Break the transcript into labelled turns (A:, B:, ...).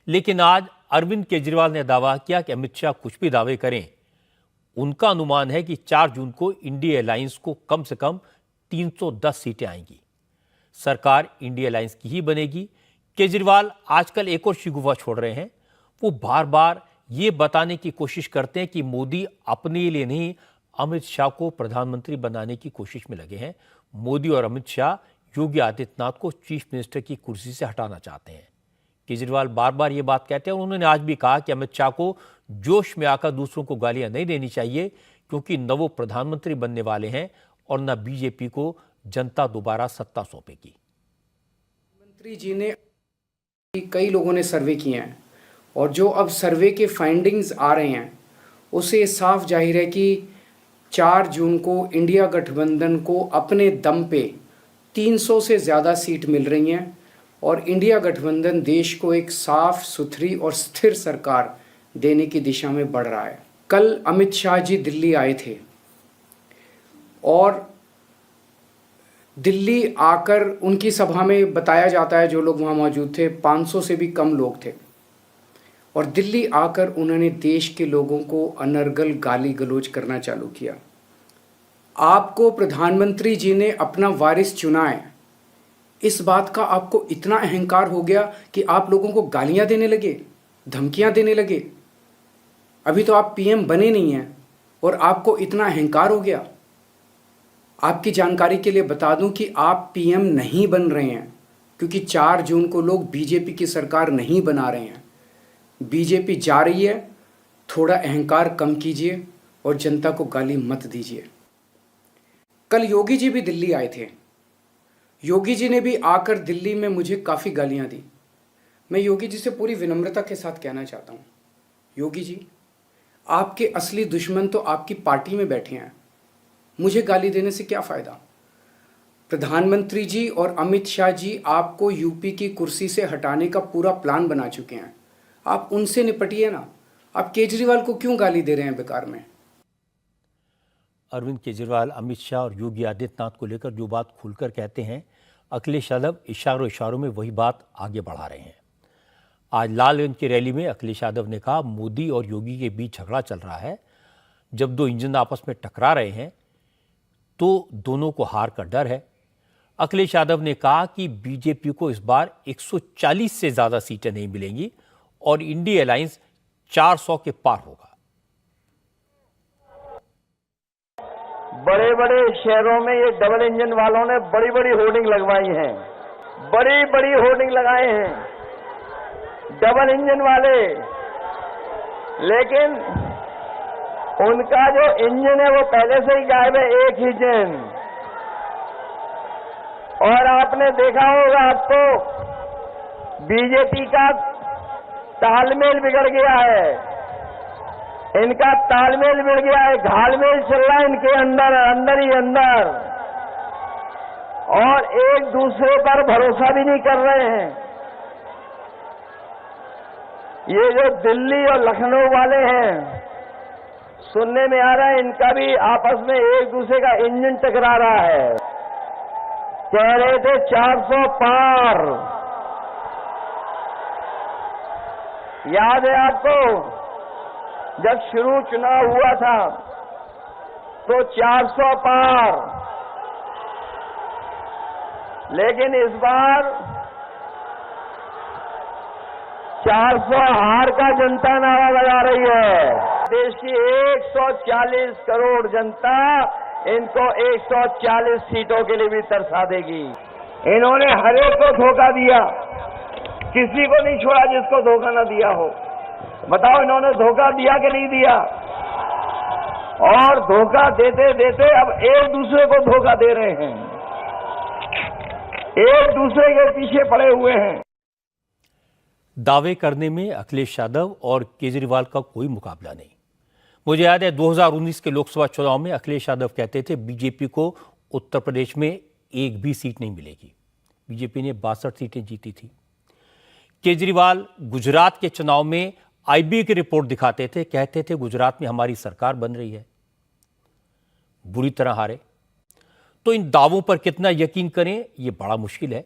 A: लेकिन आज अरविंद केजरीवाल ने दावा किया कि अमित शाह कुछ भी दावे करें, उनका अनुमान है कि 4 जून को इंडिया अलायंस को कम से कम 310 सीटें आएंगी। सरकार इंडिया अलायंस की ही बनेगी। केजरीवाल आजकल एक और शिकवा छोड़ रहे हैं। वो बार बार ये बताने की कोशिश करते हैं कि मोदी अपने लिए नहीं, अमित शाह को प्रधानमंत्री बनाने की कोशिश में लगे हैं। मोदी और अमित शाह योगी आदित्यनाथ को चीफ मिनिस्टर की कुर्सी से हटाना चाहते हैं। केजरीवाल बार बार ये बात कहते हैं और उन्होंने आज भी कहा कि अमित शाह को जोश में आकर दूसरों को गालियां नहीं देनी चाहिए, क्योंकि न वो प्रधानमंत्री बनने वाले हैं और न बीजेपी को जनता दोबारा सत्ता सौंपेगी।
B: मंत्री जी ने, कई लोगों ने सर्वे किए हैं और जो अब सर्वे के फाइंडिंग्स आ रहे हैं उससे साफ जाहिर है कि 4 जून को इंडिया गठबंधन को अपने दम पे 300 से ज़्यादा सीट मिल रही हैं और इंडिया गठबंधन देश को एक साफ सुथरी और स्थिर सरकार देने की दिशा में बढ़ रहा है। कल अमित शाह जी दिल्ली आए थे और दिल्ली आकर उनकी सभा में बताया जाता है, जो लोग वहाँ मौजूद थे 500 से भी कम लोग थे, और दिल्ली आकर उन्होंने देश के लोगों को अनर्गल गाली गलौज करना चालू किया। आपको प्रधानमंत्री जी ने अपना वारिस चुना है, इस बात का आपको इतना अहंकार हो गया कि आप लोगों को गालियां देने लगे, धमकियां देने लगे। अभी तो आप पीएम बने नहीं हैं और आपको इतना अहंकार हो गया। आपकी जानकारी के लिए बता दूं कि आप पीएम नहीं बन रहे हैं, क्योंकि 4 जून को लोग बीजेपी की सरकार नहीं बना रहे हैं। बीजेपी जा रही है, थोड़ा अहंकार कम कीजिए और जनता को गाली मत दीजिए। कल योगी जी भी दिल्ली आए थे। योगी जी ने भी आकर दिल्ली में मुझे काफ़ी गालियां दी। मैं योगी जी से पूरी विनम्रता के साथ कहना चाहता हूं, योगी जी, आपके असली दुश्मन तो आपकी पार्टी में बैठे हैं। मुझे गाली देने से क्या फ़ायदा। प्रधानमंत्री जी और अमित शाह जी आपको यूपी की कुर्सी से हटाने का पूरा प्लान बना चुके हैं। आप उनसे निपटिए ना। आप केजरीवाल को क्यों गाली दे रहे हैं बेकार में।
A: अरविंद केजरीवाल अमित शाह और योगी आदित्यनाथ को लेकर जो बात खुलकर कहते हैं, अखिलेश यादव इशारों में वही बात आगे बढ़ा रहे हैं। आज लालगंज की रैली में अखिलेश यादव ने कहा, मोदी और योगी के बीच झगड़ा चल रहा है। जब 2 इंजन आपस में टकरा रहे हैं तो दोनों को हार का डर है। अखिलेश यादव ने कहा कि बीजेपी को इस बार 140 से ज्यादा सीटें नहीं मिलेंगी और इंडिया अलायंस 400 के पार होगा।
C: बड़े बड़े शहरों में ये डबल इंजन वालों ने बड़ी बड़ी होर्डिंग लगवाई हैं, बड़ी बड़ी होर्डिंग लगाए हैं डबल इंजन वाले, लेकिन उनका जो इंजन है वो पहले से ही गायब है, एक ही इंजन। और आपने देखा होगा, आपको बीजेपी का तालमेल बिगड़ गया है, इनका तालमेल बिगड़ गया है, घालमेल चल रहा है इनके अंदर ही अंदर, और एक दूसरे पर भरोसा भी नहीं कर रहे हैं। ये जो दिल्ली और लखनऊ वाले हैं, सुनने में आ रहा है इनका भी आपस में एक दूसरे का इंजन टकरा रहा है। कह रहे थे 400 पार, याद है आपको, जब शुरू चुनाव हुआ था तो 400 पार, लेकिन इस बार 400 हार का जनता नारा लगा रही है। देश की 140 करोड़ जनता इनको 140 सीटों के लिए भी तरसा देगी। इन्होंने हर एक को धोखा दिया, किसी को नहीं छोड़ा जिसको धोखा ना दिया हो। बताओ इन्होंने धोखा दिया कि नहीं दिया। और धोखा देते देते अब एक दूसरे को धोखा दे रहे हैं, एक दूसरे के पीछे पड़े हुए हैं।
A: दावे करने में अखिलेश यादव और केजरीवाल का कोई मुकाबला नहीं। मुझे याद है 2019 के लोकसभा चुनाव में अखिलेश यादव कहते थे बीजेपी को उत्तर प्रदेश में एक भी सीट नहीं मिलेगी। बीजेपी ने 62 सीटें जीती थी। केजरीवाल गुजरात के चुनाव में आईबी की रिपोर्ट दिखाते थे, कहते थे गुजरात में हमारी सरकार बन रही है, बुरी तरह हारे। तो इन दावों पर कितना यकीन करें, यह बड़ा मुश्किल है।